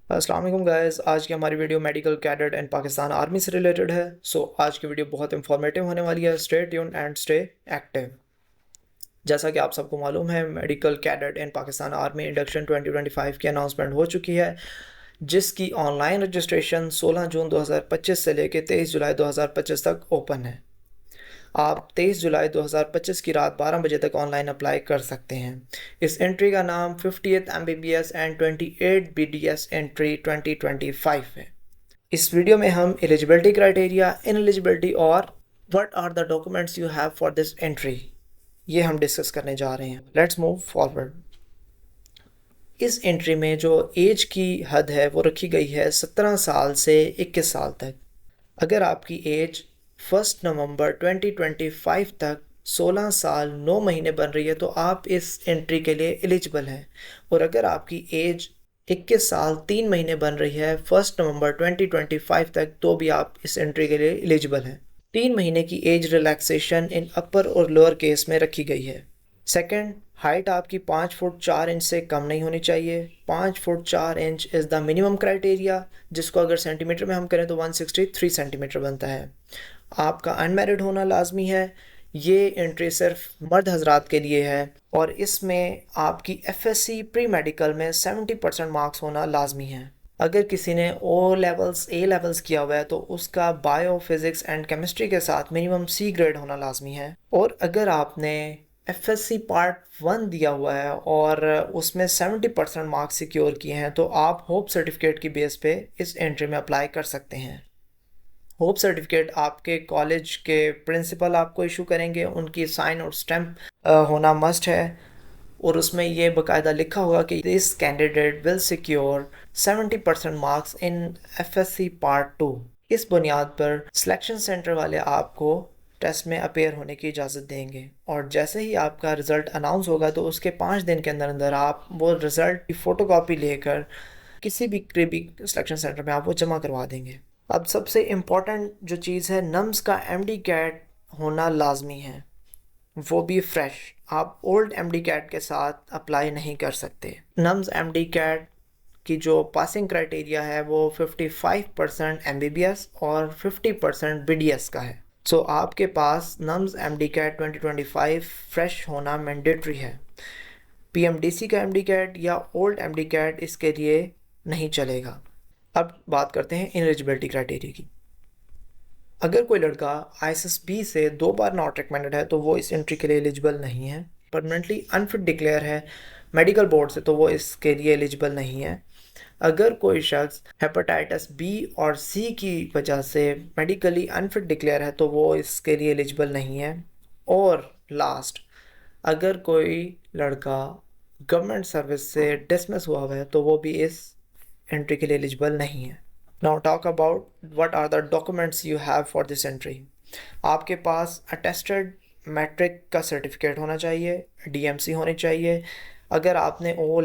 अस्सलाम वालेकुम गाइस। आज की हमारी video medical cadet and Pakistan army से रिलेटेड है। आज की वीडियो बहुत इंफॉर्मेटिव होने वाली है। Stay tuned and stay active. जैसा कि आप सबको मालूम है, medical cadet and Pakistan army induction 2025 की अनाउंसमेंट हो चुकी है, जिसकी ऑनलाइन रजिस्ट्रेशन 16 जून 2025 से लेकर 23 जुलाई 2025 तक ओपन है। आप 23 जुलाई 2025 की रात 12 बजे तक ऑनलाइन अप्लाई कर सकते हैं। इस एंट्री का नाम 50th MBBS and 28 BDS entry 2025 है। इस वीडियो में हम एलिजिबिलिटी क्राइटेरिया, इनएलिजिबिलिटी और what are the documents you have for this entry, ये हम डिस्कस करने जा रहे हैं। Let's move forward. इस एंट्री में जो एज की हद है वो रखी गई है 17 साल से 21 साल तक। अगर आपकी एज 1 नवंबर 2025 तक 16 साल 9 महीने बन रही है तो आप इस एंट्री के लिए एलिजिबल हैं। और अगर आपकी एज 21 साल 3 महीने बन रही है 1 नवंबर 2025 तक, तो भी आप इस एंट्री के लिए एलिजिबल हैं। 3 महीने की एज रिलैक्सेशन इन अपर और लोअर केस में रखी गई है। सेकंड, हाइट आपकी 5 फुट 4 इंच से कम नहीं होनी चाहिए। 5 foot 4 inch is the minimum criteria, जिसको अगर सेंटीमीटर में हम करें तो 163 सेंटीमीटर बनता है। आपका अनमैरिड होना लाजमी है। ये एंट्री सिर्फ मर्द हजरात के लिए है और इसमें आपकी FSC प्री मेडिकल में 70% मार्क्स होना लाजमी है। अगर किसी ने A लेवल्स किया हुआ है तो उसका बायो फिजिक्स एंड केमिस्ट्री के साथ मिनिमम C ग्रेड होना लाजमी है। और अगर आपने FSC पार्ट 1 दिया हुआ है और उसमें 70% मार्क्स सिक्योर किए हैं तो आप होप सर्टिफिकेट की बेस पे इस एंट्री में अप्लाई कर सकते हैं। होप सर्टिफिकेट आपके कॉलेज के प्रिंसिपल आपको इशू करेंगे, उनकी साइन और स्टैम्प होना मस्ट है। और उसमें ये बाकायदा लिखा होगा कि this candidate will secure 70% marks in FSC part 2। इस बुनियाद पर सिलेक्शन सेंटर वाले आपको टेस्ट में अपेयर होने की इजाज़त देंगे और जैसे ही आपका रिज़ल्ट अनाउंस होगा तो उसके 5 दिन के अंदर अंदर आप वो रिज़ल्ट की फ़ोटोकॉपी लेकर किसी भी करीबी सिलेक्शन सेंटर में आप वो जमा करवा देंगे। अब सबसे इम्पॉर्टेंट जो चीज़ है, नम्स का MD कैट होना लाजमी है, वो भी फ्रेश। आप ओल्ड MD कैट के साथ अप्लाई नहीं कर सकते। नम्स MD कैट की जो पासिंग क्राइटेरिया है वो 55% MBBS और 50% BDS का है। सो आपके पास नम्स MD कैट 2025 फ्रेश होना मैंडेटरी है। PMDC का MD कैट या ओल्ड MD कैट इसके लिए नहीं चलेगा। अब बात करते हैं इनएलिजिबिलिटी क्राइटेरिया की। अगर कोई लड़का ISSB से 2 बार नॉट रिकमेंडेड है तो वो इस एंट्री के लिए एलिजिबल नहीं है। परमानेंटली अनफिट डिक्लेयर है मेडिकल बोर्ड से तो वो इसके लिए एलिजिबल नहीं है। अगर कोई शख्स हेपेटाइटिस B और C की वजह से मेडिकली अनफिट डिक्लेयर है तो वो इसके लिए एलिजिबल नहीं है। और लास्ट, अगर कोई लड़का गवर्नमेंट सर्विस से डिसमिस हुआ है तो वो भी इस एंट्री के लिए एलिजिबल नहीं है। Now talk about what are the documents you have for this entry. आपके पास अटेस्टेड मैट्रिक का सर्टिफिकेट होना चाहिए, DMC होनी चाहिए। अगर आपने A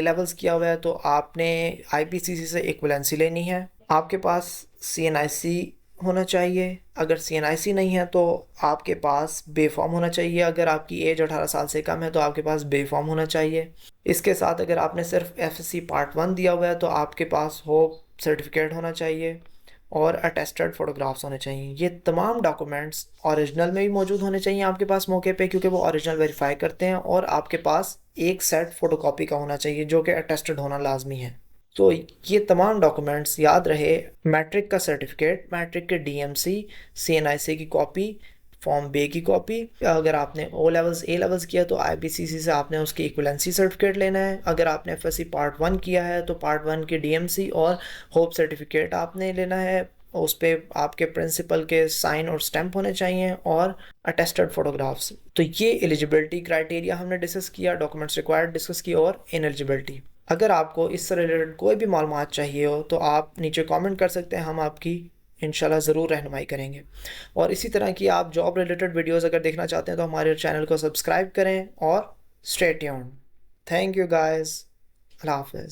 लेवल्स किया हुआ है तो आपने IPCC से इक्विवेलेंसी लेनी है। आपके पास CNIC होना चाहिए। अगर CNIC नहीं है तो आपके पास बे फॉर्म होना चाहिए। अगर आपकी एज 18 साल से कम है तो आपके पास बे फॉर्म होना चाहिए। इसके साथ अगर आपने सिर्फ FSC पार्ट 1 दिया हुआ है तो आपके पास होप सर्टिफिकेट होना चाहिए और अटेस्टेड फ़ोटोग्राफ्स होने चाहिए। ये तमाम डॉक्यूमेंट्स ओरिजिनल में भी मौजूद होने चाहिए आपके पास मौके पे, क्योंकि वो ओरिजिनल वेरीफाई करते हैं। और आपके पास एक सेट फ़ोटोकॉपी का होना चाहिए जो कि अटेस्टेड होना लाजमी है। तो ये तमाम डॉक्यूमेंट्स याद रहे, मैट्रिक का सर्टिफिकेट, मैट्रिक के DMC, CNIC की कॉपी, फॉर्म बे की कॉपी। अगर आपने A लेवल्स किया तो IPCC से आपने उसकी इक्विवेलेंसी सर्टिफिकेट लेना है। अगर आपने FSC पार्ट 1 किया है तो पार्ट 1 के DMC और होप सर्टिफिकेट आपने लेना है। उस पर आपके प्रिंसिपल के साइन और स्टैम्प होने चाहिए और अटेस्टेड फोटोग्राफ्स। तो ये एलिजिबिलिटी क्राइटेरिया हमने डिस्कस किया, डॉक्यूमेंट्स रिक्वायर्ड डिस्कस किया और इनएलिजिबिलिटी। अगर आपको इससे रिलेटेड कोई भी मालूमात चाहिए हो तो आप नीचे कमेंट कर सकते हैं, हम आपकी इंशाल्लाह ज़रूर रहनुमाई करेंगे। और इसी तरह की आप जॉब रिलेटेड वीडियोस अगर देखना चाहते हैं तो हमारे चैनल को सब्सक्राइब करें और stay tuned. Thank you guys. Allah हाफ़िज़।